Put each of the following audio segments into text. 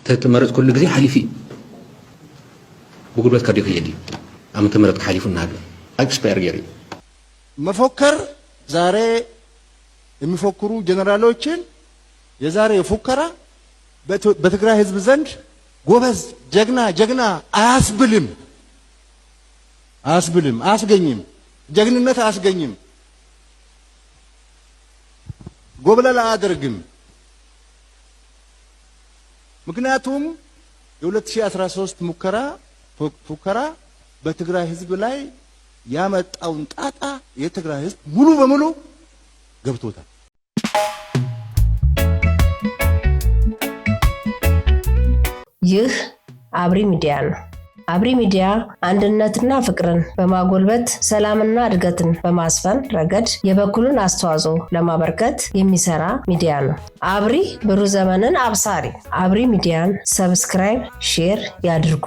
تتمرد كل جزء حليفي بقول بس كرديك يدي أم تمرد حليف النهار أكسبير جري مفكر زاري المفكرو جنرالوتشين يزاري فكرة بتقرأ حزب زند ጎበዝ ጀግና አያስብልም አያስገኝም ጀግንነት አያስገኝም ጎብለላ አያደርግም ምክንያቱም የ2013 ሙከራ በትግራይ ህዝብ ላይ ያመጣውን ጣጣ የትግራይ ህዝብ ሙሉ በሙሉ ገብቶታል ይህ አብሪ ሚዲያ ነው። አብሪ ሚዲያ አንድነትና ፍቅርን በማጎልበት ሰላምና እድገትን በማስፈን ረገድ የበኩሉን አስተዋጽኦ ለማበርከት የሚሰራ ሚዲያ ነው። አብሪ ብሩህ ዘመንን አብሳሪ። አብሪ ሚዲያን ሰብስክራይብ፣ ሼር ያድርጉ።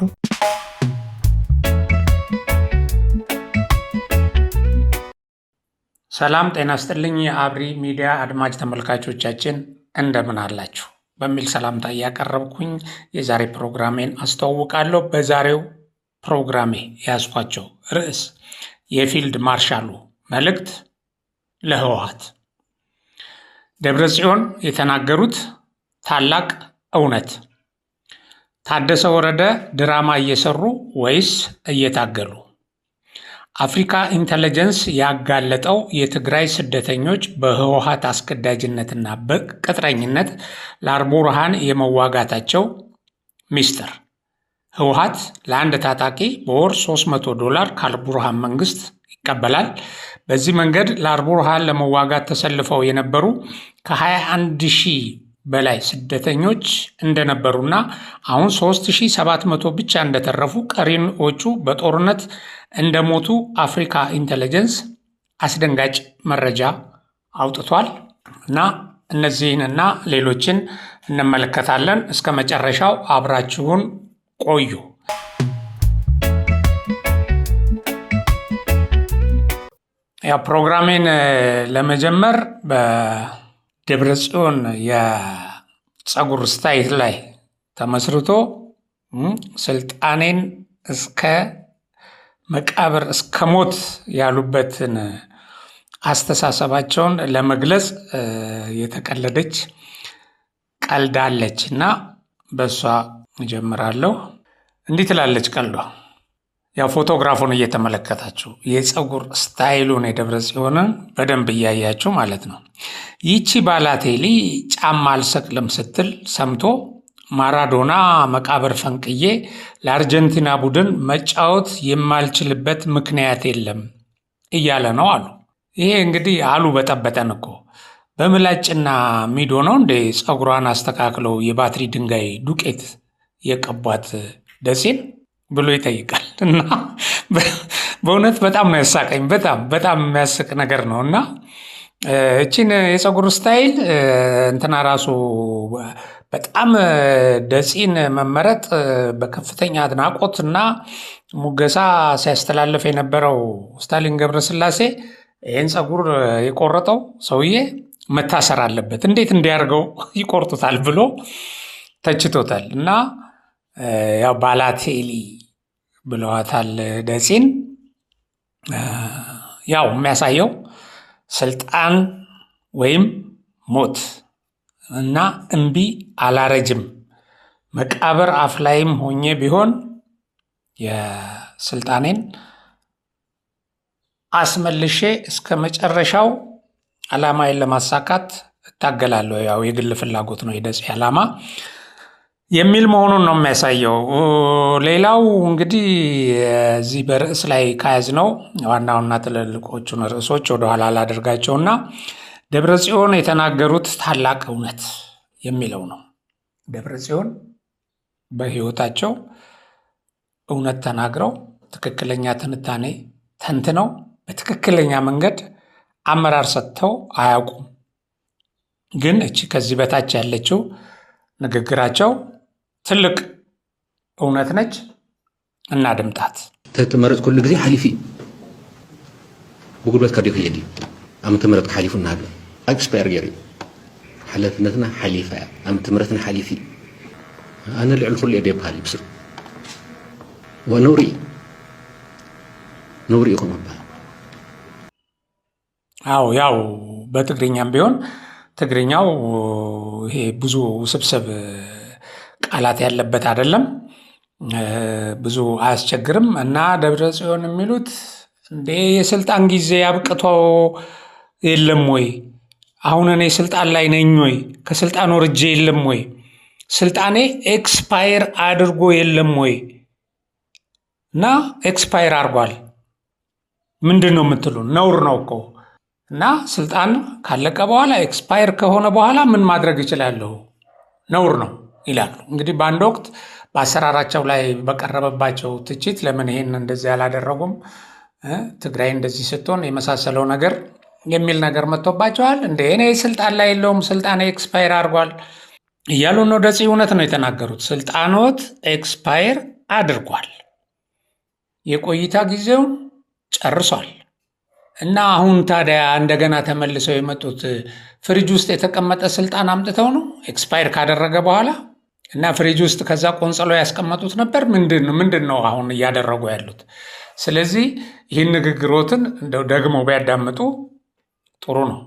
ሰላም ጤና ይስጥልኝ። የአብሪ ሚዲያ አድማጭ ተመልካቾቻችን እንደምን አላችሁ? በሚል ሰላምታ ያቀረብኩኝ የዛሬ ፕሮግራሜን አስተዋውቃለሁ። በዛሬው ፕሮግራሜ ያስኳቸው ርዕስ የፊልድ ማርሻሉ መልእክት ለህወሓት። ደብረጽዮን የተናገሩት ታላቅ እውነት። ታደሰ ወረደ ድራማ እየሰሩ ወይስ እየታገሉ? አፍሪካ ኢንተለጀንስ ያጋለጠው የትግራይ ስደተኞች በህወሓት አስገዳጅነትና በቅጥረኝነት ለአልቡርሃን የመዋጋታቸው ሚስጥር። ህወሓት ለአንድ ታጣቂ በወር $300 ከአልቡርሃን መንግስት ይቀበላል። በዚህ መንገድ ለአልቡርሃን ለመዋጋት ተሰልፈው የነበሩ ከ21,000 በላይ ስደተኞች እንደነበሩና አሁን 3,700 ብቻ እንደተረፉ ቀሪዎቹ በጦርነት እንደሞቱ አፍሪካ ኢንተለጀንስ አስደንጋጭ መረጃ አውጥቷል እና እነዚህንና ሌሎችን እንመለከታለን። እስከ መጨረሻው አብራችሁን ቆዩ። ያው ፕሮግራሜን ለመጀመር በደብረጽዮን የፀጉር ስታይል ላይ ተመስርቶ ስልጣኔን እስከ መቃብር እስከ ሞት ያሉበትን አስተሳሰባቸውን ለመግለጽ የተቀለደች ቀልዳለች እና በሷ እጀምራለሁ። እንዲህ ትላለች ቀልዷ። ያው ፎቶግራፉን እየተመለከታችሁ የፀጉር ስታይሉን የደብረጽዮንን በደንብ እያያችሁ ማለት ነው። ይቺ ባላቴሊ ጫማ አልሰቅልም ስትል ሰምቶ ማራዶና መቃብር ፈንቅዬ ለአርጀንቲና ቡድን መጫወት የማልችልበት ምክንያት የለም እያለ ነው አሉ። ይሄ እንግዲህ አሉ በጠበጠን እኮ በምላጭና ሚዶ ነው እንደ ፀጉሯን አስተካክለው የባትሪ ድንጋይ ዱቄት የቀቧት ደሴን ብሎ ይጠይቃል። እና በእውነት በጣም ነው ያሳቀኝ። በጣም የሚያስቅ ነገር ነው። እና እቺን የፀጉር ስታይል እንትና ራሱ በጣም ደጺን መመረጥ በከፍተኛ አድናቆት እና ሙገሳ ሲያስተላልፍ የነበረው ስታሊን ገብረስላሴ ይህን ፀጉር የቆረጠው ሰውዬ መታሰር አለበት፣ እንዴት እንዲያርገው ይቆርጡታል ብሎ ተችቶታል። እና ያው ባላቴሊ ብለዋታል ደጺን። ያው የሚያሳየው ስልጣን ወይም ሞት እና እምቢ አላረጅም፣ መቃብር አፍ ላይም ሆኜ ቢሆን የስልጣኔን አስመልሼ እስከ መጨረሻው ዓላማዬን ለማሳካት እታገላለሁ። ያው የግል ፍላጎት ነው የደጺ ዓላማ የሚል መሆኑን ነው የሚያሳየው። ሌላው እንግዲህ እዚህ በርዕስ ላይ ከያዝነው ዋናውና ትልልቆቹን ርዕሶች ወደኋላ ላደርጋቸውና ደብረጽዮን የተናገሩት ታላቅ እውነት የሚለው ነው። ደብረጽዮን በህይወታቸው እውነት ተናግረው ትክክለኛ ትንታኔ ተንትነው በትክክለኛ መንገድ አመራር ሰጥተው አያውቁም። ግን እቺ ከዚህ በታች ያለችው ንግግራቸው ትልቅ እውነት ነች። እናድምጣት። ተመረጥ كل ጊዜ ሐሊፊ በጉልበት ከዲክ ይዲ አም ተመረጥ ሐሊፉ እናለ ኤክስፓየር ገሪ ሐለፍነትና ሐሊፋ አም ተመረጥና ሐሊፊ أنا اللي على كل يدي بحالي بس ونوري يكون مبها ያው በትግርኛም ቢሆን ትግርኛው ይሄ ብዙ ስብስብ ቃላት ያለበት አይደለም፣ ብዙ አያስቸግርም። እና ደብረጽዮን የሚሉት እንዴ የስልጣን ጊዜ አብቅቶ የለም ወይ? አሁን እኔ ስልጣን ላይ ነኝ ወይ? ከስልጣን ወርጄ የለም ወይ? ስልጣኔ ኤክስፓየር አድርጎ የለም ወይ? እና ኤክስፓየር አድርጓል ምንድን ነው የምትሉ? ነውር ነው እኮ። እና ስልጣን ካለቀ በኋላ ኤክስፓየር ከሆነ በኋላ ምን ማድረግ ይችላለሁ? ነውር ነው ይላሉ። እንግዲህ በአንድ ወቅት በአሰራራቸው ላይ በቀረበባቸው ትችት ለምን ይሄን እንደዚህ አላደረጉም፣ ትግራይ እንደዚህ ስትሆን የመሳሰለው ነገር የሚል ነገር መጥቶባቸዋል። እንደ እኔ ስልጣን ላይ የለውም ስልጣን ኤክስፓየር አድርጓል እያሉ ነው። ደጽ እውነት ነው የተናገሩት። ስልጣኖት ኤክስፓየር አድርጓል፣ የቆይታ ጊዜውን ጨርሷል። እና አሁን ታዲያ እንደገና ተመልሰው የመጡት ፍሪጅ ውስጥ የተቀመጠ ስልጣን አምጥተው ነው ኤክስፓየር ካደረገ በኋላ። እና ፍሪጅ ውስጥ ከዛ ቆንጽሎ ያስቀመጡት ነበር። ምንድን ነው አሁን እያደረጉ ያሉት? ስለዚህ ይህን ንግግሮትን እንደው ደግሞ ቢያዳምጡ ጥሩ ነው።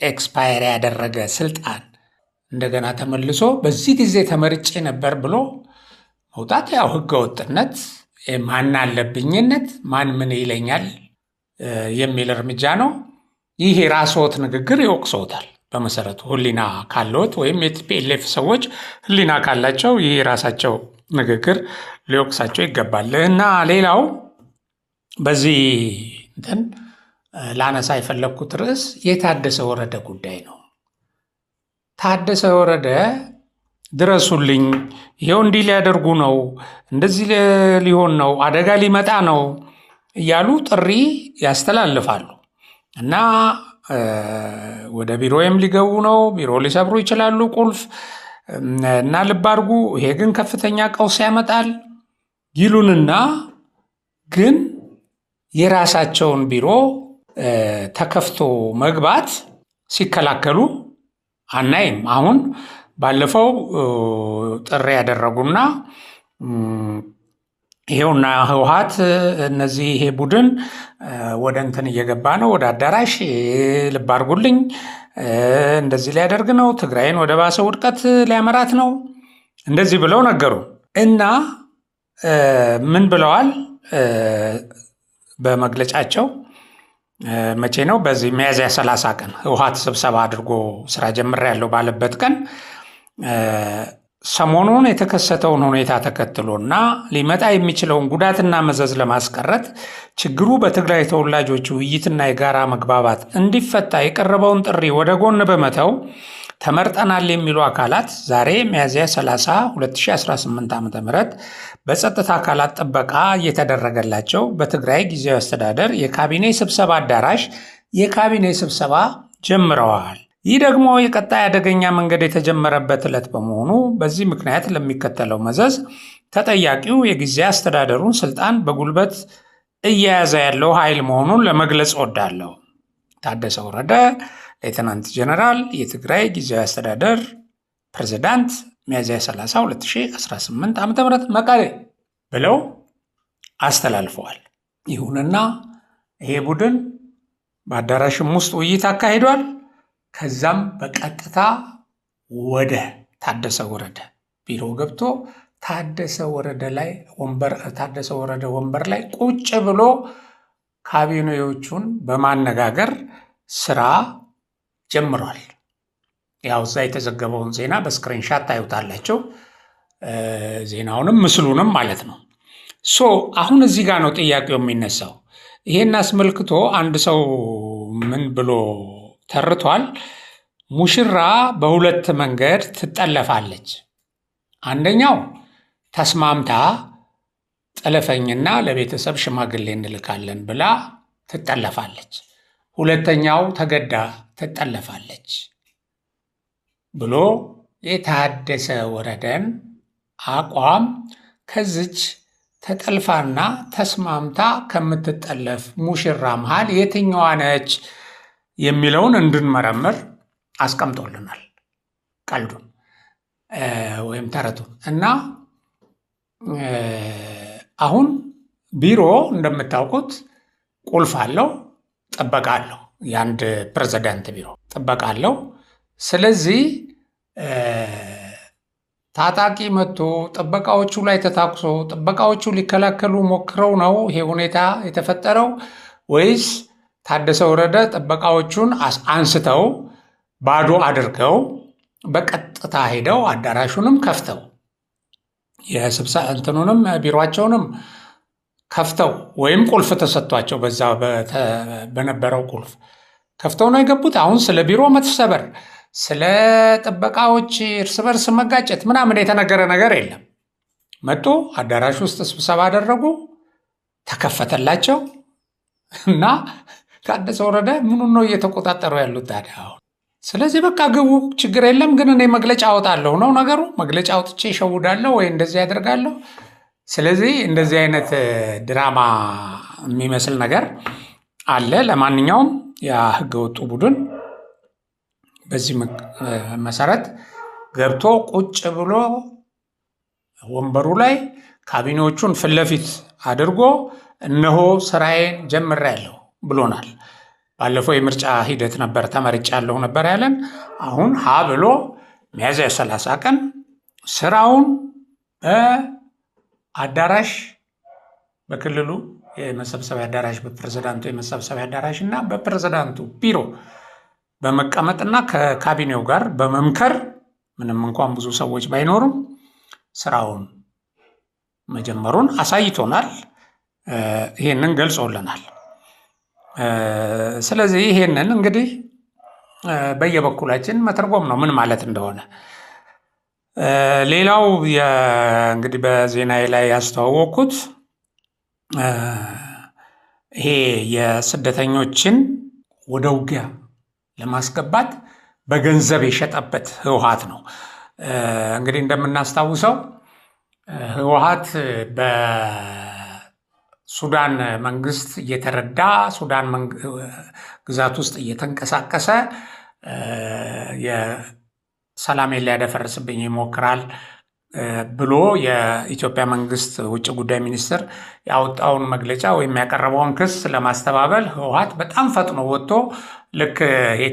ኤክስፓየር ያደረገ ስልጣን እንደገና ተመልሶ በዚህ ጊዜ ተመርጬ ነበር ብሎ መውጣት ያው ህገወጥነት፣ ማን አለብኝነት፣ ማን ምን ይለኛል የሚል እርምጃ ነው። ይህ የራስዎት ንግግር ይወቅሰዎታል። በመሰረቱ ህሊና ካለዎት ወይም የቲፒኤልኤፍ ሰዎች ህሊና ካላቸው ይህ የራሳቸው ንግግር ሊወቅሳቸው ይገባል። እና ሌላው በዚህ እንትን ላነሳ የፈለግኩት ርዕስ የታደሰ ወረደ ጉዳይ ነው። ታደሰ ወረደ ድረሱልኝ፣ ይኸው እንዲህ ሊያደርጉ ነው፣ እንደዚህ ሊሆን ነው፣ አደጋ ሊመጣ ነው እያሉ ጥሪ ያስተላልፋሉ። እና ወደ ቢሮዬም ሊገቡ ነው፣ ቢሮ ሊሰብሩ ይችላሉ ቁልፍ እና ልብ አድርጉ፣ ይሄ ግን ከፍተኛ ቀውስ ያመጣል ይሉንና ግን የራሳቸውን ቢሮ ተከፍቶ መግባት ሲከላከሉ አናይም። አሁን ባለፈው ጥሪ ያደረጉና ይሄውና ህወሓት እነዚህ ይሄ ቡድን ወደ እንትን እየገባ ነው፣ ወደ አዳራሽ ልብ አድርጉልኝ፣ እንደዚህ ሊያደርግ ነው፣ ትግራይን ወደ ባሰ ውድቀት ሊያመራት ነው፣ እንደዚህ ብለው ነገሩ እና ምን ብለዋል በመግለጫቸው? መቼ ነው? በዚህ ሚያዝያ 30 ቀን ህወሓት ስብሰባ አድርጎ ስራ ጀምሬያለሁ ባለበት ቀን ሰሞኑን የተከሰተውን ሁኔታ ተከትሎና ሊመጣ የሚችለውን ጉዳትና መዘዝ ለማስቀረት ችግሩ በትግራይ ተወላጆች ውይይትና የጋራ መግባባት እንዲፈታ የቀረበውን ጥሪ ወደ ጎን በመተው ተመርጠናል የሚሉ አካላት ዛሬ ሚያዝያ 30 2018 ዓ.ም በጸጥታ አካላት ጥበቃ እየተደረገላቸው በትግራይ ጊዜያዊ አስተዳደር የካቢኔ ስብሰባ አዳራሽ የካቢኔ ስብሰባ ጀምረዋል። ይህ ደግሞ የቀጣይ አደገኛ መንገድ የተጀመረበት ዕለት በመሆኑ በዚህ ምክንያት ለሚከተለው መዘዝ ተጠያቂው የጊዜያዊ አስተዳደሩን ስልጣን በጉልበት እየያዘ ያለው ኃይል መሆኑን ለመግለጽ እወዳለሁ። ታደሰ ወረደ ሌተናንት ጀነራል የትግራይ ጊዜያዊ አስተዳደር ፕሬዝዳንት ሚያዝያ 30 2018 ዓ.ም መቀሌ ብለው አስተላልፈዋል። ይሁንና ይሄ ቡድን በአዳራሽም ውስጥ ውይይት አካሂዷል። ከዛም በቀጥታ ወደ ታደሰ ወረደ ቢሮ ገብቶ ታደሰ ወረደ ወንበር ላይ ቁጭ ብሎ ካቢኔዎቹን በማነጋገር ስራ ጀምሯል። ያው እዛ የተዘገበውን ዜና በስክሪንሻት ታዩታላችሁ፣ ዜናውንም ምስሉንም ማለት ነው። አሁን እዚህ ጋር ነው ጥያቄው የሚነሳው። ይሄን አስመልክቶ አንድ ሰው ምን ብሎ ተርቷል? ሙሽራ በሁለት መንገድ ትጠለፋለች። አንደኛው ተስማምታ ጠለፈኝና ለቤተሰብ ሽማግሌ እንልካለን ብላ ትጠለፋለች። ሁለተኛው ተገዳ ትጠለፋለች ብሎ የታደሰ ወረደን አቋም ከዚች ተጠልፋና ተስማምታ ከምትጠለፍ ሙሽራ መሃል የትኛዋ ነች የሚለውን እንድንመረምር አስቀምጦልናል። ቀልዱን ወይም ተረቱ እና አሁን ቢሮ እንደምታውቁት ቁልፍ አለው፣ ጥበቃ አለው። የአንድ ፕሬዝዳንት ቢሮ ጥበቃ አለው። ስለዚህ ታጣቂ መጥቶ ጥበቃዎቹ ላይ ተታኩሶ ጥበቃዎቹ ሊከላከሉ ሞክረው ነው ይሄ ሁኔታ የተፈጠረው ወይስ ታደሰ ወረደ ጥበቃዎቹን አንስተው ባዶ አድርገው በቀጥታ ሄደው አዳራሹንም ከፍተው የስብሰባ እንትኑንም ቢሮአቸውንም ከፍተው ወይም ቁልፍ ተሰጥቷቸው በዛ በነበረው ቁልፍ ከፍተው ነው የገቡት? አሁን ስለ ቢሮ መተሰበር፣ ስለ ጥበቃዎች እርስ በርስ መጋጨት ምናምን የተነገረ ነገር የለም። መጡ፣ አዳራሽ ውስጥ ስብሰባ አደረጉ፣ ተከፈተላቸው እና ታደሰ ወረደ ምኑን ነው እየተቆጣጠሩ ያሉት ታዲያ አሁን? ስለዚህ በቃ ግቡ፣ ችግር የለም ግን እኔ መግለጫ አወጣለሁ ነው ነገሩ። መግለጫ አውጥቼ ይሸውዳለሁ ወይ እንደዚህ ያደርጋለሁ። ስለዚህ እንደዚህ አይነት ድራማ የሚመስል ነገር አለ። ለማንኛውም የህገወጡ ቡድን በዚህ መሰረት ገብቶ ቁጭ ብሎ ወንበሩ ላይ ካቢኔዎቹን ፊት ለፊት አድርጎ እነሆ ስራዬን ጀምሬያለሁ ብሎናል። ባለፈው የምርጫ ሂደት ነበር ተመርጫለሁ ነበር ያለን። አሁን ሀ ብሎ ሚያዝያ 30 ቀን ስራውን በአዳራሽ በክልሉ የመሰብሰቢያ አዳራሽ በፕሬዝዳንቱ የመሰብሰቢያ አዳራሽ እና በፕሬዝዳንቱ ቢሮ በመቀመጥና ከካቢኔው ጋር በመምከር ምንም እንኳን ብዙ ሰዎች ባይኖሩም ስራውን መጀመሩን አሳይቶናል። ይሄንን ገልጾልናል። ስለዚህ ይሄንን እንግዲህ በየበኩላችን መተርጎም ነው ምን ማለት እንደሆነ። ሌላው እንግዲህ በዜናዬ ላይ ያስተዋወቅኩት ይሄ የስደተኞችን ወደ ውጊያ ለማስገባት በገንዘብ የሸጠበት ህወሓት ነው። እንግዲህ እንደምናስታውሰው ህወሓት በሱዳን መንግስት እየተረዳ ሱዳን ግዛት ውስጥ እየተንቀሳቀሰ የሰላሜን ሊያደፈርስብኝ ይሞክራል ብሎ የኢትዮጵያ መንግስት ውጭ ጉዳይ ሚኒስትር ያወጣውን መግለጫ ወይም ያቀረበውን ክስ ለማስተባበል ህወሓት በጣም ፈጥኖ ወጥቶ ልክ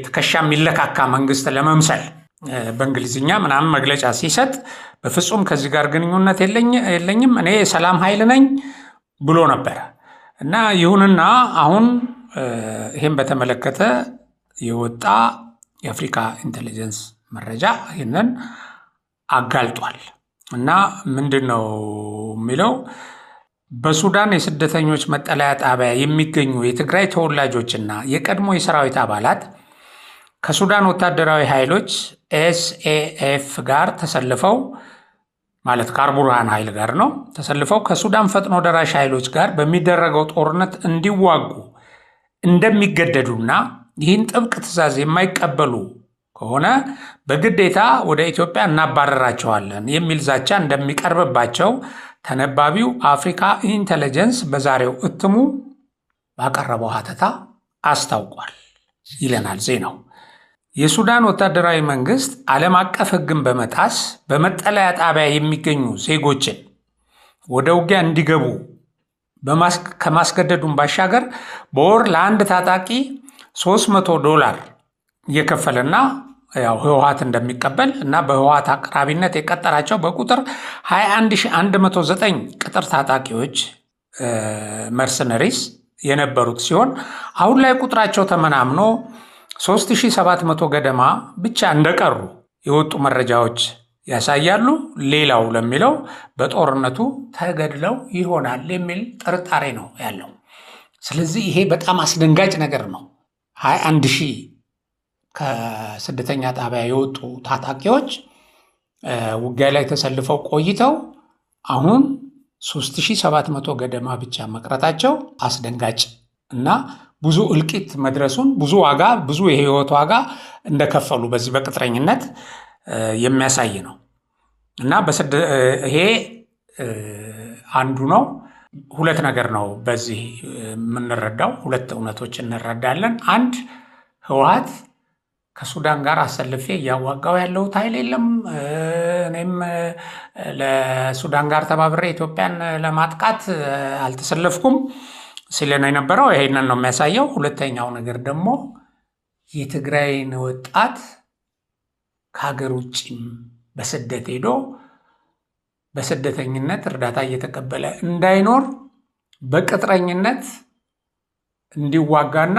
ትከሻ የሚለካካ መንግስት ለመምሰል በእንግሊዝኛ ምናምን መግለጫ ሲሰጥ በፍጹም ከዚህ ጋር ግንኙነት የለኝም እኔ የሰላም ኃይል ነኝ ብሎ ነበረ እና ይሁንና አሁን ይህም በተመለከተ የወጣ የአፍሪካ ኢንቴሊጀንስ መረጃ ይህንን አጋልጧል። እና ምንድን ነው የሚለው? በሱዳን የስደተኞች መጠለያ ጣቢያ የሚገኙ የትግራይ ተወላጆችና የቀድሞ የሰራዊት አባላት ከሱዳን ወታደራዊ ኃይሎች ኤስኤኤፍ ጋር ተሰልፈው ማለት ከአልቡርሃን ኃይል ጋር ነው ተሰልፈው ከሱዳን ፈጥኖ ደራሽ ኃይሎች ጋር በሚደረገው ጦርነት እንዲዋጉ እንደሚገደዱና ይህን ጥብቅ ትዕዛዝ የማይቀበሉ ከሆነ በግዴታ ወደ ኢትዮጵያ እናባረራቸዋለን የሚል ዛቻ እንደሚቀርብባቸው ተነባቢው አፍሪካ ኢንቴሊጀንስ በዛሬው እትሙ ባቀረበው ሀተታ አስታውቋል ይለናል ዜናው። የሱዳን ወታደራዊ መንግስት ዓለም አቀፍ ሕግን በመጣስ በመጠለያ ጣቢያ የሚገኙ ዜጎችን ወደ ውጊያ እንዲገቡ ከማስገደዱን ባሻገር በወር ለአንድ ታጣቂ $300 እየከፈለና ያው ህወሓት እንደሚቀበል እና በህወሓት አቅራቢነት የቀጠራቸው በቁጥር 21109 ቅጥር ታጣቂዎች መርሰነሪስ የነበሩት ሲሆን አሁን ላይ ቁጥራቸው ተመናምኖ 3700 ገደማ ብቻ እንደቀሩ የወጡ መረጃዎች ያሳያሉ። ሌላው ለሚለው በጦርነቱ ተገድለው ይሆናል የሚል ጥርጣሬ ነው ያለው። ስለዚህ ይሄ በጣም አስደንጋጭ ነገር ነው። 21000 ከስደተኛ ጣቢያ የወጡ ታጣቂዎች ውጊያ ላይ ተሰልፈው ቆይተው አሁን 3700 ገደማ ብቻ መቅረታቸው አስደንጋጭ እና ብዙ እልቂት መድረሱን ብዙ የህይወት ዋጋ እንደከፈሉ በዚህ በቅጥረኝነት የሚያሳይ ነው እና ይሄ አንዱ ነው። ሁለት ነገር ነው በዚህ የምንረዳው፣ ሁለት እውነቶች እንረዳለን። አንድ ህወሓት ከሱዳን ጋር አሰልፌ እያዋጋው ያለሁት ኃይል የለም። እኔም ለሱዳን ጋር ተባብሬ ኢትዮጵያን ለማጥቃት አልተሰለፍኩም ሲል ነው የነበረው። ይሄንን ነው የሚያሳየው። ሁለተኛው ነገር ደግሞ የትግራይን ወጣት ከሀገር ውጭም በስደት ሄዶ በስደተኝነት እርዳታ እየተቀበለ እንዳይኖር በቅጥረኝነት እንዲዋጋና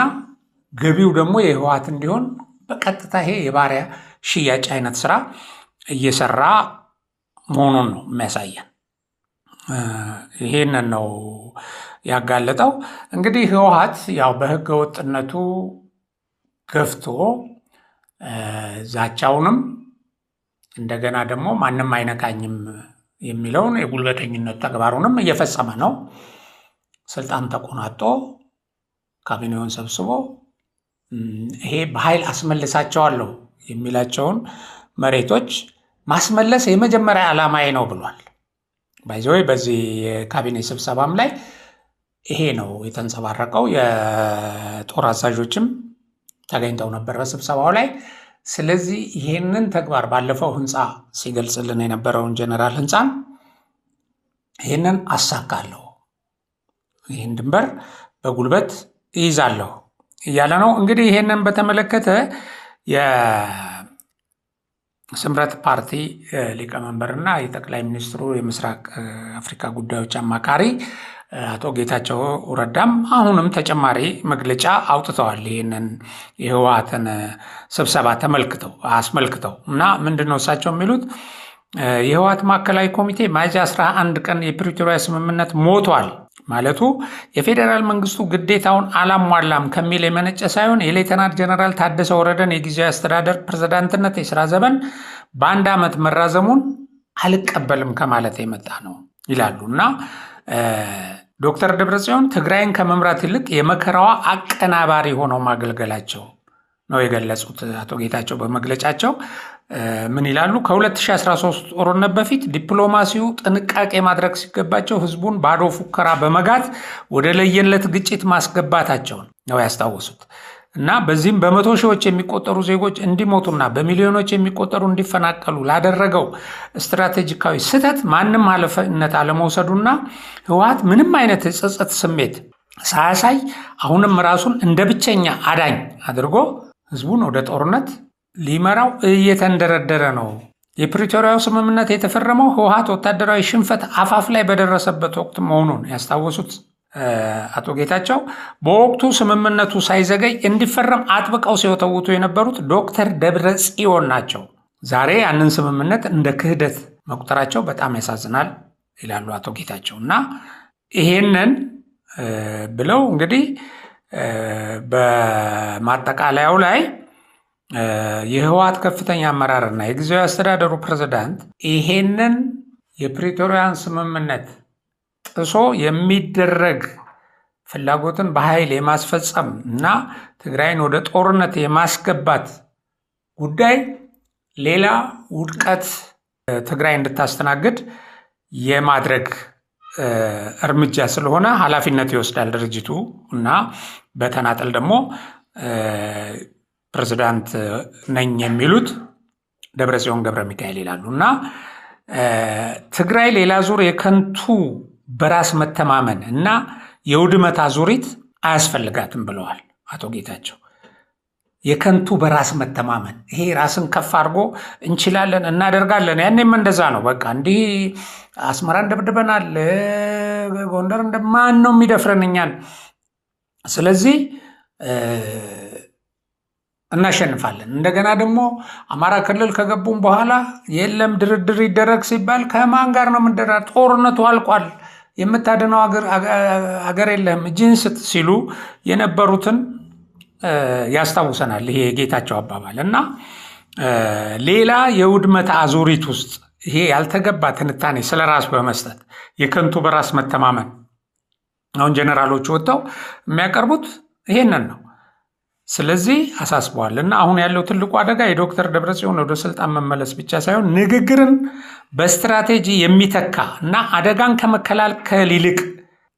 ገቢው ደግሞ የህወሓት እንዲሆን በቀጥታ ይሄ የባሪያ ሽያጭ አይነት ስራ እየሰራ መሆኑን ነው የሚያሳየን። ይሄንን ነው ያጋለጠው። እንግዲህ ህወሓት ያው በህገ ወጥነቱ ገፍቶ ዛቻውንም እንደገና ደግሞ ማንም አይነካኝም የሚለውን የጉልበተኝነት ተግባሩንም እየፈጸመ ነው። ስልጣን ተቆናጦ ካቢኔውን ሰብስቦ ይሄ በኃይል አስመልሳቸዋለሁ የሚላቸውን መሬቶች ማስመለስ የመጀመሪያ ዓላማዬ ነው ብሏል። ባይዘዌ በዚህ የካቢኔ ስብሰባም ላይ ይሄ ነው የተንጸባረቀው። የጦር አዛዦችም ተገኝተው ነበር በስብሰባው ላይ። ስለዚህ ይሄንን ተግባር ባለፈው ህንፃ ሲገልጽልን የነበረውን ጀነራል ህንፃን ይሄንን አሳካለሁ፣ ይህን ድንበር በጉልበት ይይዛለሁ እያለ ነው። እንግዲህ ይሄንን በተመለከተ የስምረት ፓርቲ ሊቀመንበርና የጠቅላይ ሚኒስትሩ የምስራቅ አፍሪካ ጉዳዮች አማካሪ አቶ ጌታቸው ረዳም አሁንም ተጨማሪ መግለጫ አውጥተዋል። ይህንን የህወሓትን ስብሰባ አስመልክተው እና ምንድነው እሳቸው የሚሉት? የህወሓት ማዕከላዊ ኮሚቴ ሚያዝያ 11 ቀን የፕሪቶሪያ ስምምነት ሞቷል ማለቱ የፌዴራል መንግስቱ ግዴታውን አላሟላም ከሚል የመነጨ ሳይሆን የሌተናንት ጀነራል ታደሰ ወረደን የጊዜያዊ አስተዳደር ፕሬዝዳንትነት የስራ ዘመን በ1 ዓመት መራዘሙን አልቀበልም ከማለት የመጣ ነው ይላሉ እና ዶክተር ደብረጽዮን ትግራይን ከመምራት ይልቅ የመከራዋ አቀናባሪ ሆነው ማገልገላቸው ነው የገለጹት። አቶ ጌታቸው በመግለጫቸው ምን ይላሉ? ከ2013 ጦርነት በፊት ዲፕሎማሲው ጥንቃቄ ማድረግ ሲገባቸው ህዝቡን ባዶ ፉከራ በመጋት ወደ ለየለት ግጭት ማስገባታቸውን ነው ያስታወሱት እና በዚህም በመቶ ሺዎች የሚቆጠሩ ዜጎች እንዲሞቱና በሚሊዮኖች የሚቆጠሩ እንዲፈናቀሉ ላደረገው ስትራቴጂካዊ ስህተት ማንም ኃላፊነት አለመውሰዱና ህወሓት ምንም አይነት የጸጸት ስሜት ሳያሳይ አሁንም ራሱን እንደ ብቸኛ አዳኝ አድርጎ ህዝቡን ወደ ጦርነት ሊመራው እየተንደረደረ ነው። የፕሪቶሪያው ስምምነት የተፈረመው ህወሓት ወታደራዊ ሽንፈት አፋፍ ላይ በደረሰበት ወቅት መሆኑን ያስታወሱት አቶ ጌታቸው በወቅቱ ስምምነቱ ሳይዘገይ እንዲፈረም አጥብቀው ሲወተውቱ የነበሩት ዶክተር ደብረጽዮን ናቸው። ዛሬ ያንን ስምምነት እንደ ክህደት መቁጠራቸው በጣም ያሳዝናል ይላሉ አቶ ጌታቸው እና ይሄንን ብለው እንግዲህ በማጠቃለያው ላይ የህወሓት ከፍተኛ አመራርና የጊዜያዊ አስተዳደሩ ፕሬዝዳንት ይሄንን የፕሪቶሪያን ስምምነት ጥሶ የሚደረግ ፍላጎትን በኃይል የማስፈጸም እና ትግራይን ወደ ጦርነት የማስገባት ጉዳይ ሌላ ውድቀት ትግራይ እንድታስተናግድ የማድረግ እርምጃ ስለሆነ ኃላፊነት ይወስዳል ድርጅቱ እና በተናጠል ደግሞ ፕሬዝዳንት ነኝ የሚሉት ደብረጽዮን ገብረ ሚካኤል ይላሉ እና ትግራይ ሌላ ዙር የከንቱ በራስ መተማመን እና የውድመት አዙሪት አያስፈልጋትም ብለዋል አቶ ጌታቸው። የከንቱ በራስ መተማመን ይሄ ራስን ከፍ አድርጎ እንችላለን እናደርጋለን፣ ያኔም እንደዛ ነው። በቃ እንዲህ አስመራን ደብድበናል፣ ጎንደር እንደማን ነው የሚደፍረን እኛን፣ ስለዚህ እናሸንፋለን። እንደገና ደግሞ አማራ ክልል ከገቡም በኋላ የለም ድርድር ይደረግ ሲባል ከማን ጋር ነው የምንደራደር? ጦርነቱ አልቋል፣ የምታድነው አገር የለህም እጅህን ስጥ ሲሉ የነበሩትን ያስታውሰናል ይሄ የጌታቸው አባባል እና ሌላ የውድመት አዙሪት ውስጥ ይሄ ያልተገባ ትንታኔ ስለ ራስ በመስጠት የከንቱ በራስ መተማመን አሁን ጀነራሎቹ ወጥተው የሚያቀርቡት ይሄንን ነው። ስለዚህ አሳስበዋል እና አሁን ያለው ትልቁ አደጋ የዶክተር ደብረጽዮን ወደ ስልጣን መመለስ ብቻ ሳይሆን ንግግርን በስትራቴጂ የሚተካ እና አደጋን ከመከላከል ይልቅ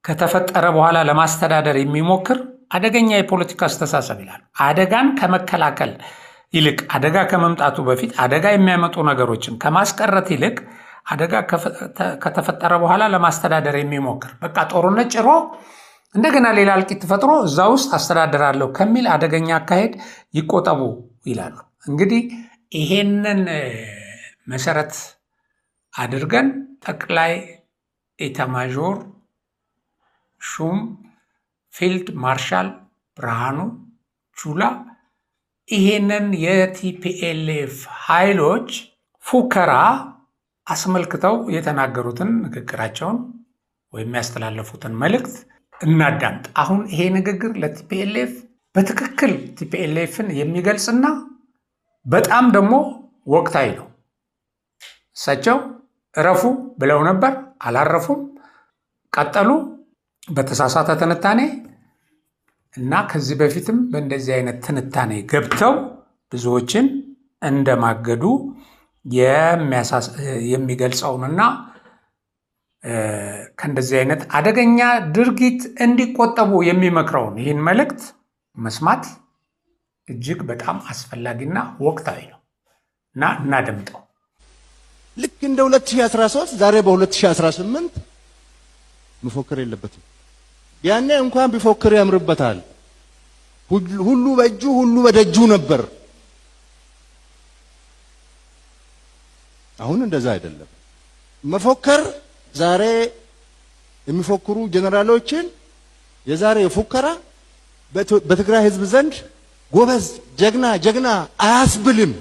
ከተፈጠረ በኋላ ለማስተዳደር የሚሞክር አደገኛ የፖለቲካ አስተሳሰብ ይላል። አደጋን ከመከላከል ይልቅ አደጋ ከመምጣቱ በፊት አደጋ የሚያመጡ ነገሮችን ከማስቀረት ይልቅ አደጋ ከተፈጠረ በኋላ ለማስተዳደር የሚሞክር በቃ ጦርነት ጭሮ እንደገና ሌላ እልቂት ፈጥሮ እዛ ውስጥ አስተዳደራለሁ ከሚል አደገኛ አካሄድ ይቆጠቡ ይላሉ። እንግዲህ ይሄንን መሰረት አድርገን ጠቅላይ ኤታማዦር ሹም ፊልድ ማርሻል ብርሃኑ ጁላ ይሄንን የቲፒኤልኤፍ ኃይሎች ፉከራ አስመልክተው የተናገሩትን ንግግራቸውን ወይም ያስተላለፉትን መልእክት እናዳምጥ። አሁን ይሄ ንግግር ለቲፒኤልኤፍ በትክክል ቲፒኤልኤፍን የሚገልጽና በጣም ደግሞ ወቅታዊ ነው። እሳቸው እረፉ ብለው ነበር፣ አላረፉም፣ ቀጠሉ በተሳሳተ ትንታኔ እና ከዚህ በፊትም በእንደዚህ አይነት ትንታኔ ገብተው ብዙዎችን እንደማገዱ የሚገልጸውንና ከእንደዚህ አይነት አደገኛ ድርጊት እንዲቆጠቡ የሚመክረውን ይህን መልእክት መስማት እጅግ በጣም አስፈላጊና ወቅታዊ ነው እና እናደምጠው። ልክ እንደ 2013 ዛሬ በ2018 መፎከር የለበትም። ያኔ እንኳን ቢፎክር ያምርበታል። ሁሉ በእጁ ሁሉ በደጁ ነበር። አሁን እንደዛ አይደለም። መፎከር ዛሬ የሚፎክሩ ጀነራሎችን የዛሬ ፉከራ በትግራይ ህዝብ ዘንድ ጎበዝ፣ ጀግና አያስብልም፣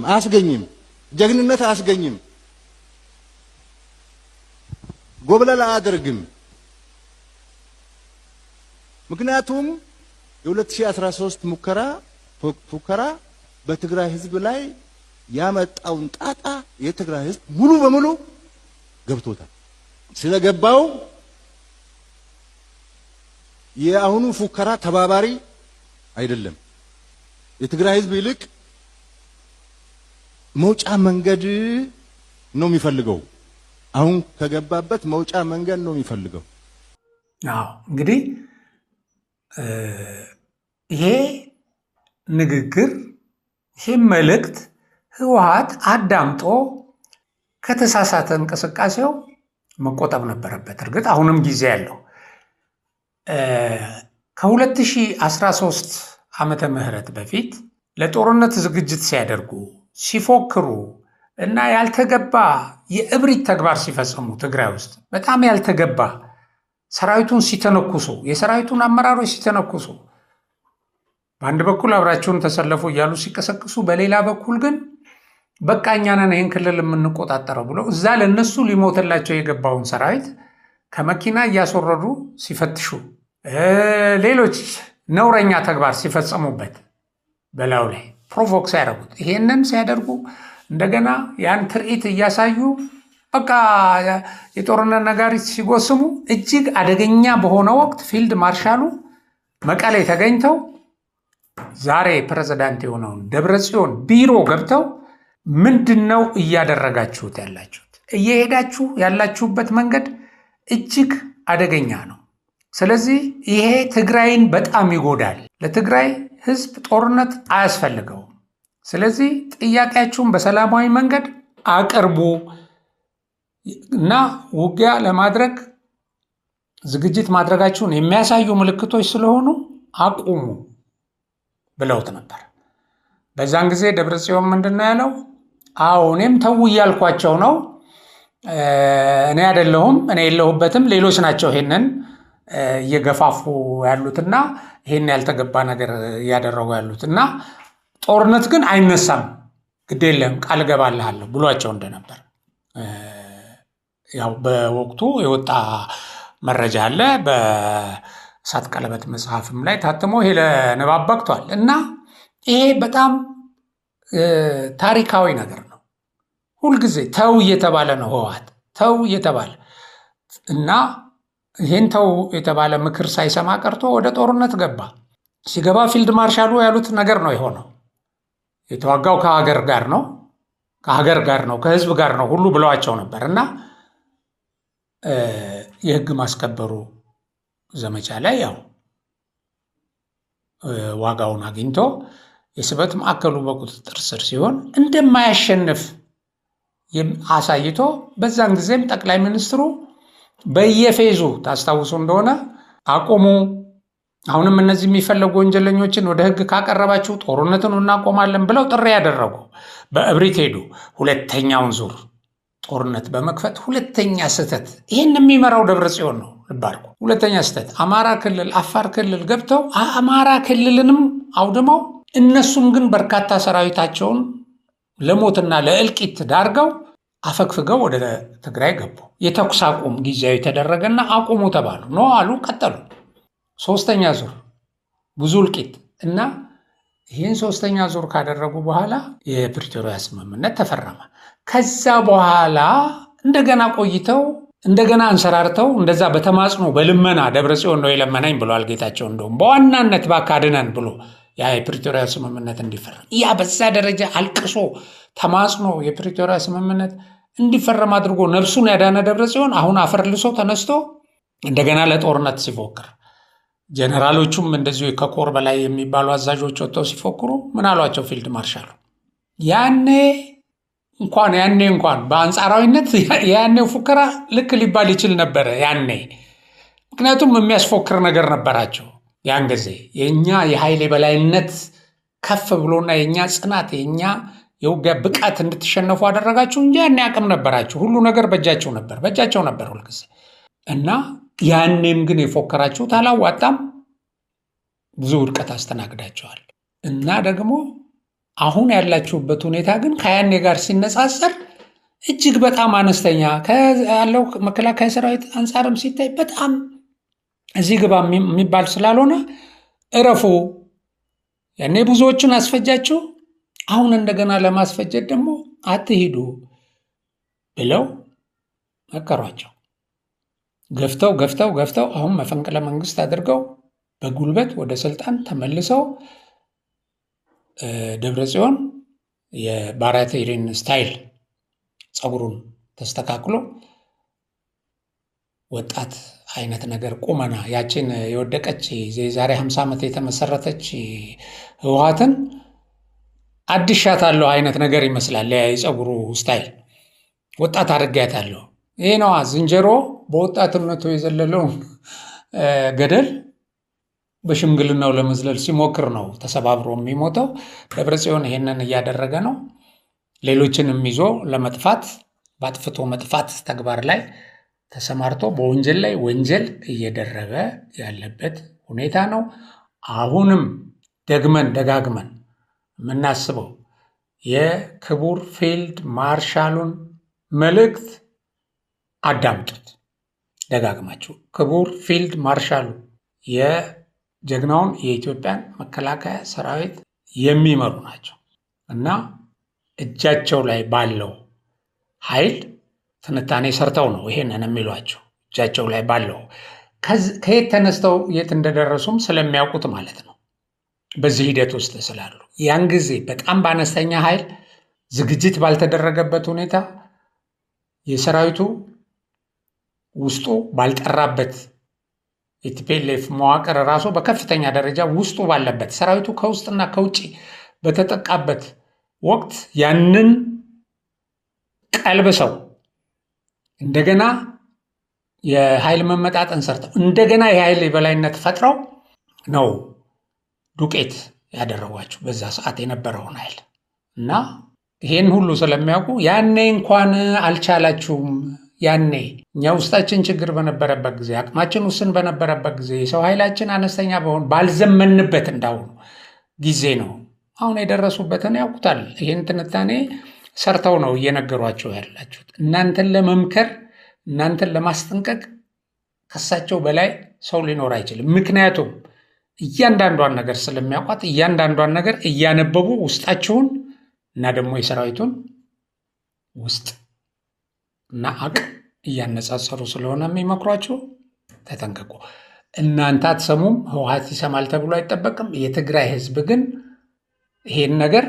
አያስገኝም፣ ጀግንነት አያስገኝም፣ ጎብለል አያደርግም። ምክንያቱም የ2013 ፉከራ በትግራይ ህዝብ ላይ ያመጣውን ጣጣ የትግራይ ህዝብ ሙሉ በሙሉ ገብቶታል። ስለገባው የአሁኑ ፉከራ ተባባሪ አይደለም። የትግራይ ህዝብ ይልቅ መውጫ መንገድ ነው የሚፈልገው። አሁን ከገባበት መውጫ መንገድ ነው የሚፈልገው። እንግዲህ ይሄ ንግግር ይሄ መልእክት ህወሓት አዳምጦ ከተሳሳተ እንቅስቃሴው መቆጠብ ነበረበት። እርግጥ አሁንም ጊዜ ያለው ከ2013 ዓመተ ምህረት በፊት ለጦርነት ዝግጅት ሲያደርጉ ሲፎክሩ እና ያልተገባ የእብሪት ተግባር ሲፈጽሙ ትግራይ ውስጥ በጣም ያልተገባ ሰራዊቱን ሲተነኩሱ የሰራዊቱን አመራሮች ሲተነኩሱ በአንድ በኩል አብራቸውን ተሰለፉ እያሉ ሲቀሰቅሱ፣ በሌላ በኩል ግን በቃ እኛ ነን ይህን ክልል የምንቆጣጠረው ብሎ እዛ ለነሱ ሊሞትላቸው የገባውን ሰራዊት ከመኪና እያስወረዱ ሲፈትሹ፣ ሌሎች ነውረኛ ተግባር ሲፈጽሙበት በላዩ ላይ ፕሮቮክ ሲያደርጉት፣ ይሄንን ሲያደርጉ እንደገና ያን ትርኢት እያሳዩ በቃ የጦርነት ነጋሪት ሲጎስሙ እጅግ አደገኛ በሆነ ወቅት ፊልድ ማርሻሉ መቀሌ ተገኝተው ዛሬ ፕሬዝዳንት የሆነውን ደብረጽዮን ቢሮ ገብተው ምንድነው እያደረጋችሁት ያላችሁት? እየሄዳችሁ ያላችሁበት መንገድ እጅግ አደገኛ ነው። ስለዚህ ይሄ ትግራይን በጣም ይጎዳል። ለትግራይ ህዝብ ጦርነት አያስፈልገውም። ስለዚህ ጥያቄያችሁን በሰላማዊ መንገድ አቅርቡ እና ውጊያ ለማድረግ ዝግጅት ማድረጋችሁን የሚያሳዩ ምልክቶች ስለሆኑ አቁሙ ብለውት ነበር። በዛን ጊዜ ደብረጽዮን ምንድነው ያለው? እኔም ተው እያልኳቸው ነው፣ እኔ አይደለሁም፣ እኔ የለሁበትም፣ ሌሎች ናቸው ይሄንን እየገፋፉ ያሉትና ይሄን ያልተገባ ነገር እያደረጉ ያሉትና ጦርነት ግን አይነሳም፣ ግድ የለም ቃል እገባልሃለሁ ብሏቸው እንደነበር ያው በወቅቱ የወጣ መረጃ አለ። በእሳት ቀለበት መጽሐፍም ላይ ታትሞ ይሄ ለንባብ በቅቷል። እና ይሄ በጣም ታሪካዊ ነገር ነው። ሁልጊዜ ተው እየተባለ ነው ህወሓት ተው እየተባለ እና ይህን ተው የተባለ ምክር ሳይሰማ ቀርቶ ወደ ጦርነት ገባ። ሲገባ ፊልድ ማርሻሉ ያሉት ነገር ነው የሆነው። የተዋጋው ከሀገር ጋር ነው ከህዝብ ጋር ነው ሁሉ ብለዋቸው ነበር እና የህግ ማስከበሩ ዘመቻ ላይ ያው ዋጋውን አግኝቶ የስበት ማዕከሉ በቁጥጥር ስር ሲሆን እንደማያሸንፍ አሳይቶ በዛን ጊዜም ጠቅላይ ሚኒስትሩ በየፌዙ ታስታውሱ እንደሆነ አቆሙ፣ አሁንም እነዚህ የሚፈለጉ ወንጀለኞችን ወደ ሕግ ካቀረባችሁ ጦርነትን እናቆማለን ብለው ጥሪ ያደረጉ። በእብሪት ሄዱ። ሁለተኛውን ዙር ጦርነት በመክፈት ሁለተኛ ስህተት። ይህን የሚመራው ደብረጽዮን ነው። ልብ አድርጉ። ሁለተኛ ስህተት አማራ ክልል፣ አፋር ክልል ገብተው አማራ ክልልንም አውድመው እነሱም ግን በርካታ ሰራዊታቸውን ለሞትና ለእልቂት ዳርገው አፈግፍገው ወደ ትግራይ ገቡ። የተኩስ አቁም ጊዜያዊ ተደረገና አቁሙ ተባሉ። ኖ አሉ፣ ቀጠሉ። ሶስተኛ ዙር ብዙ እልቂት እና ይህን ሶስተኛ ዙር ካደረጉ በኋላ የፕሪቶሪያ ስምምነት ተፈረመ። ከዛ በኋላ እንደገና ቆይተው እንደገና አንሰራርተው እንደዛ በተማጽኖ በልመና ደብረጽዮን ነው የለመናኝ ብሏል ጌታቸው። እንደውም በዋናነት ባካድነን ብሎ ያ የፕሪቶሪያ ስምምነት እንዲፈረም ያ በዛ ደረጃ አልቅሶ ተማጽኖ የፕሪቶሪያ ስምምነት እንዲፈረም አድርጎ ነፍሱን ያዳነ ደብረጽዮን አሁን አፈር ልሶ ተነስቶ እንደገና ለጦርነት ሲፎክር፣ ጀነራሎቹም እንደዚሁ ከኮር በላይ የሚባሉ አዛዦች ወጥተው ሲፎክሩ ምን አሏቸው ፊልድ ማርሻሉ? ያኔ እንኳን በአንጻራዊነት ያኔው ፉከራ ልክ ሊባል ይችል ነበረ ያኔ። ምክንያቱም የሚያስፎክር ነገር ነበራቸው። ያን ጊዜ የእኛ የኃይል የበላይነት ከፍ ብሎና የእኛ ጽናት የእኛ የውጊያ ብቃት እንድትሸነፉ አደረጋችሁ እንጂ ያኔ አቅም ነበራችሁ። ሁሉ ነገር በእጃቸው ነበር ሁልጊዜ። እና ያኔም ግን የፎከራችሁት አላዋጣም፣ ብዙ ውድቀት አስተናግዳቸዋል። እና ደግሞ አሁን ያላችሁበት ሁኔታ ግን ከያኔ ጋር ሲነጻጸር እጅግ በጣም አነስተኛ ያለው መከላከያ ሰራዊት አንጻርም ሲታይ በጣም እዚህ ግባ የሚባል ስላልሆነ እረፉ። ያኔ ብዙዎችን አስፈጃችሁ፣ አሁን እንደገና ለማስፈጀት ደግሞ አትሂዱ ብለው መከሯቸው። ገፍተው አሁን መፈንቅለ መንግስት አድርገው በጉልበት ወደ ስልጣን ተመልሰው ደብረጽዮን የባራቴሪን ስታይል ፀጉሩን ተስተካክሎ ወጣት አይነት ነገር ቁመና ያችን የወደቀች የዛሬ 50 ዓመት የተመሰረተች ህወሓትን አድሻታለሁ አይነት ነገር ይመስላል። የፀጉሩ ስታይል ወጣት አድርጋታለሁ። ይሄ ነዋ ዝንጀሮ በወጣትነቱ የዘለለውን ገደል በሽምግልናው ለመዝለል ሲሞክር ነው ተሰባብሮ የሚሞተው። ደብረጽዮን ይሄንን እያደረገ ነው። ሌሎችንም ይዞ ለመጥፋት በአጥፍቶ መጥፋት ተግባር ላይ ተሰማርቶ በወንጀል ላይ ወንጀል እየደረበ ያለበት ሁኔታ ነው። አሁንም ደጋግመን የምናስበው የክቡር ፊልድ ማርሻሉን መልእክት አዳምጡት ደጋግማችሁ። ክቡር ፊልድ ማርሻሉ የጀግናውን የኢትዮጵያን መከላከያ ሰራዊት የሚመሩ ናቸው እና እጃቸው ላይ ባለው ኃይል ትንታኔ ሰርተው ነው ይሄንን የሚሏቸው። እጃቸው ላይ ባለው ከየት ተነስተው የት እንደደረሱም ስለሚያውቁት ማለት ነው። በዚህ ሂደት ውስጥ ስላሉ ያን ጊዜ በጣም በአነስተኛ ኃይል ዝግጅት ባልተደረገበት ሁኔታ የሰራዊቱ ውስጡ ባልጠራበት የቲፒኤልኤፍ መዋቅር ራሱ በከፍተኛ ደረጃ ውስጡ ባለበት ሰራዊቱ ከውስጥና ከውጭ በተጠቃበት ወቅት ያንን ቀልብሰው እንደገና የኃይል መመጣጠን ሰርተው እንደገና የኃይል የበላይነት ፈጥረው ነው ዱቄት ያደረጓቸው በዛ ሰዓት የነበረውን ኃይል እና ይሄን ሁሉ ስለሚያውቁ ያኔ እንኳን አልቻላችሁም። ያኔ እኛ ውስጣችን ችግር በነበረበት ጊዜ፣ አቅማችን ውስን በነበረበት ጊዜ፣ የሰው ኃይላችን አነስተኛ ባልዘመንበት እንዳሁኑ ጊዜ ነው አሁን የደረሱበትን ያውቁታል። ይህን ትንታኔ ሰርተው ነው እየነገሯቸው ያላችሁት። እናንተን ለመምከር እናንተን ለማስጠንቀቅ ከሳቸው በላይ ሰው ሊኖር አይችልም። ምክንያቱም እያንዳንዷን ነገር ስለሚያውቋት እያንዳንዷን ነገር እያነበቡ ውስጣችሁን እና ደግሞ የሰራዊቱን ውስጥ እና አቅም እያነጻጸሩ ስለሆነ የሚመክሯችሁ ተጠንቀቁ። እናንተ አትሰሙም፣ ህወሓት ይሰማል ተብሎ አይጠበቅም። የትግራይ ህዝብ ግን ይሄን ነገር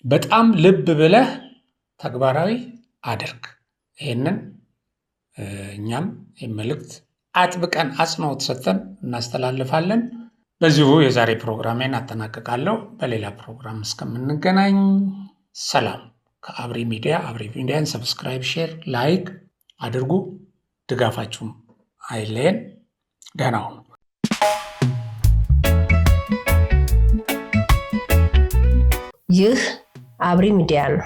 በጣም ልብ ብለህ ተግባራዊ አድርግ። ይሄንን እኛም መልእክት አጥብቀን አጽንኦት ሰጥተን እናስተላልፋለን። በዚሁ የዛሬ ፕሮግራሜን አጠናቅቃለሁ። በሌላ ፕሮግራም እስከምንገናኝ ሰላም። ከአብሪ ሚዲያ አብሪ ሚዲያን ሰብስክራይብ፣ ሼር፣ ላይክ አድርጉ። ድጋፋችሁም አይለየን። ደህና ሁኑ። ይህ አብሪ ሚዲያ ነው።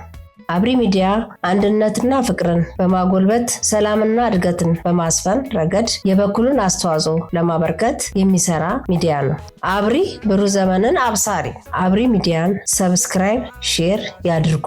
አብሪ ሚዲያ አንድነትና ፍቅርን በማጎልበት ሰላምና እድገትን በማስፈን ረገድ የበኩሉን አስተዋጽኦ ለማበርከት የሚሰራ ሚዲያ ነው። አብሪ ብሩህ ዘመንን አብሳሪ። አብሪ ሚዲያን ሰብስክራይብ፣ ሼር ያድርጉ።